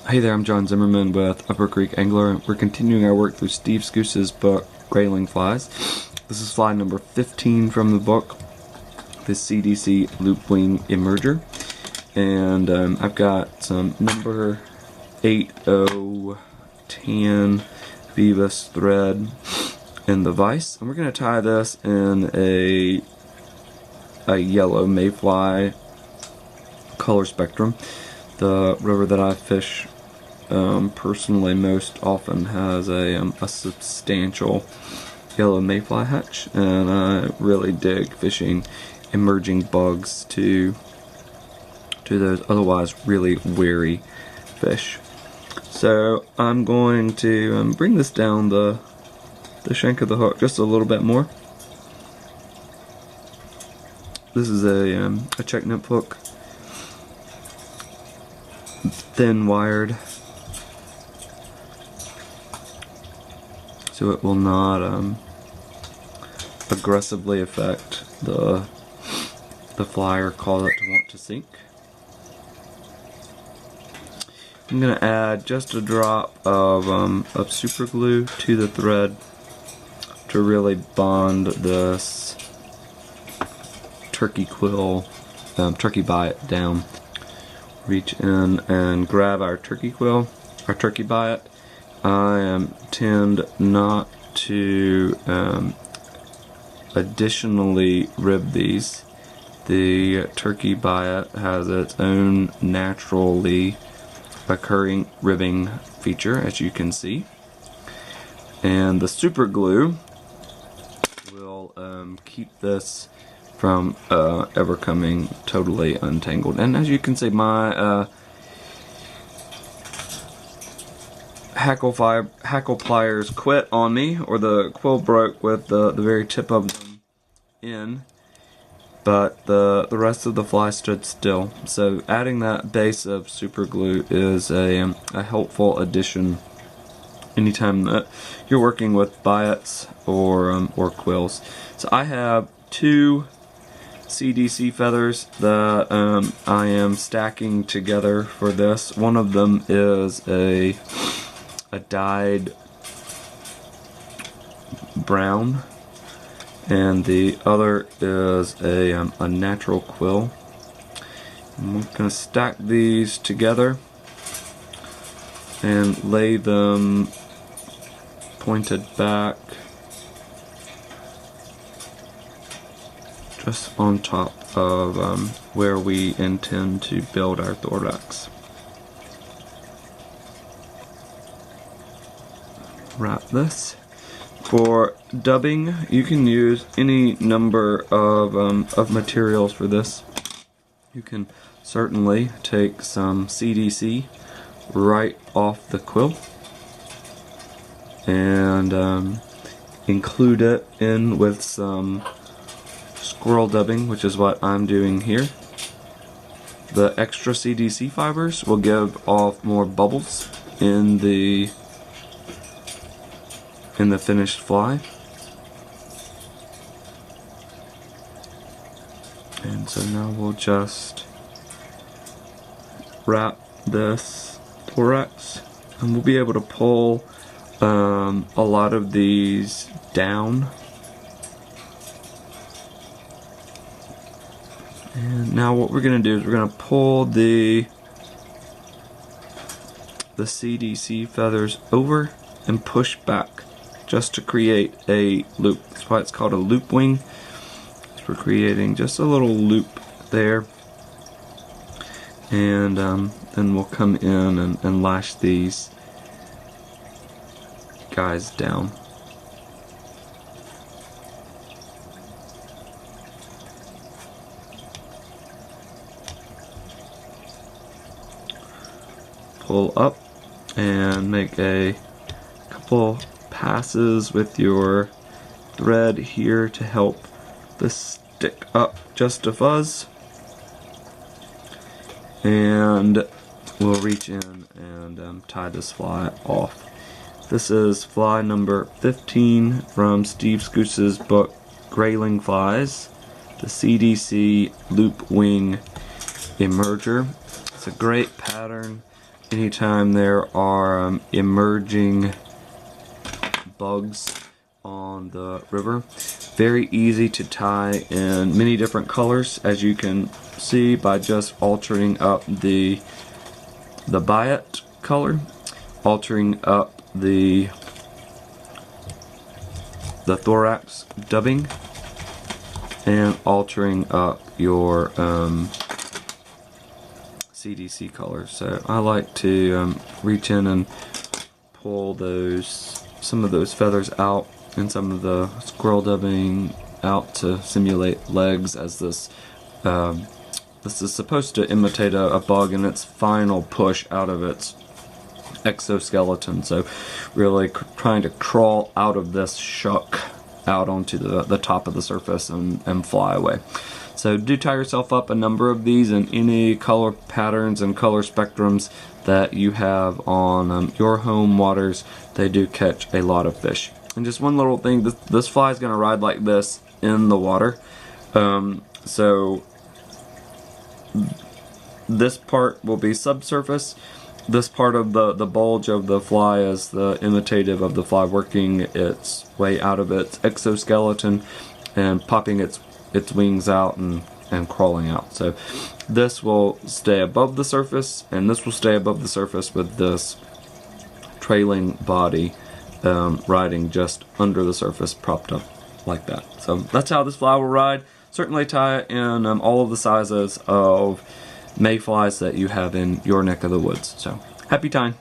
Hey there, I'm John Zimmerman with Upper Creek Angler. We're continuing our work through Steve Skuce's book, Grayling Flies. This is fly number 15 from the book, the CDC Loopwing Emerger. And I've got some number 8010 Vivus thread in the vise. And we're going to tie this in a yellow mayfly color spectrum. The river that I fish personally most often has a substantial yellow mayfly hatch, and I really dig fishing emerging bugs to those otherwise really wary fish. So I'm going to bring this down the shank of the hook just a little bit more. This is a check nymph hook, thin wired, so it will not aggressively affect the fly or cause it to want to sink. I'm going to add just a drop of super glue to the thread to really bond this turkey quill, turkey bite down. Reach in and grab our turkey quill, our turkey bite. I tend not to additionally rib these. The turkey bite has its own naturally occurring ribbing feature, as you can see. And the super glue will keep this from ever coming totally untangled. And as you can see, my hackle pliers quit on me, or the quill broke with the very tip of them in, but the rest of the fly stood still. So adding that base of super glue is a helpful addition anytime that you're working with biots or quills. So I have two CDC feathers that I am stacking together for this. One of them is a dyed brown, and the other is a natural quill. I'm going to stack these together and lay them pointed back just on top of where we intend to build our thorax. Wrap this. For dubbing, you can use any number of materials for this. You can certainly take some CDC right off the quill and include it in with some squirrel dubbing, which is what I'm doing here. The extra CDC fibers will give off more bubbles in the finished fly. And so now we'll just wrap this thorax, and we'll be able to pull a lot of these down. And now what we're going to do is we're going to pull the CDC feathers over and push back just to create a loop. That's why it's called a loopwing. So we're creating just a little loop there. And then we'll come in and lash these guys down. Pull up and make a couple passes with your thread here to help this stick up just a fuzz, and we'll reach in and tie this fly off. This is fly number 15 from Steve Skuce's book Grayling Flies, the CDC Loopwing Emerger. It's a great pattern anytime there are emerging bugs on the river. Very easy to tie in many different colors, as you can see by just altering up the biot color, altering up the thorax dubbing, and altering up your CDC colors. So I like to reach in and pull some of those feathers out and some of the squirrel dubbing out to simulate legs, as this is supposed to imitate a bug in its final push out of its exoskeleton. So really trying to crawl out of this shuck out onto the top of the surface and fly away. So do tie yourself up a number of these in any color patterns and color spectrums that you have on your home waters. They do catch a lot of fish. And just one little thing, this fly is going to ride like this in the water. So this part will be subsurface. This part of the bulge of the fly is the imitative of the fly working its way out of its exoskeleton and popping its wings out and crawling out. So this will stay above the surface, and this will stay above the surface with this trailing body riding just under the surface, propped up like that. So that's how this fly will ride. Certainly tie it in all of the sizes of mayflies that you have in your neck of the woods. So happy tying.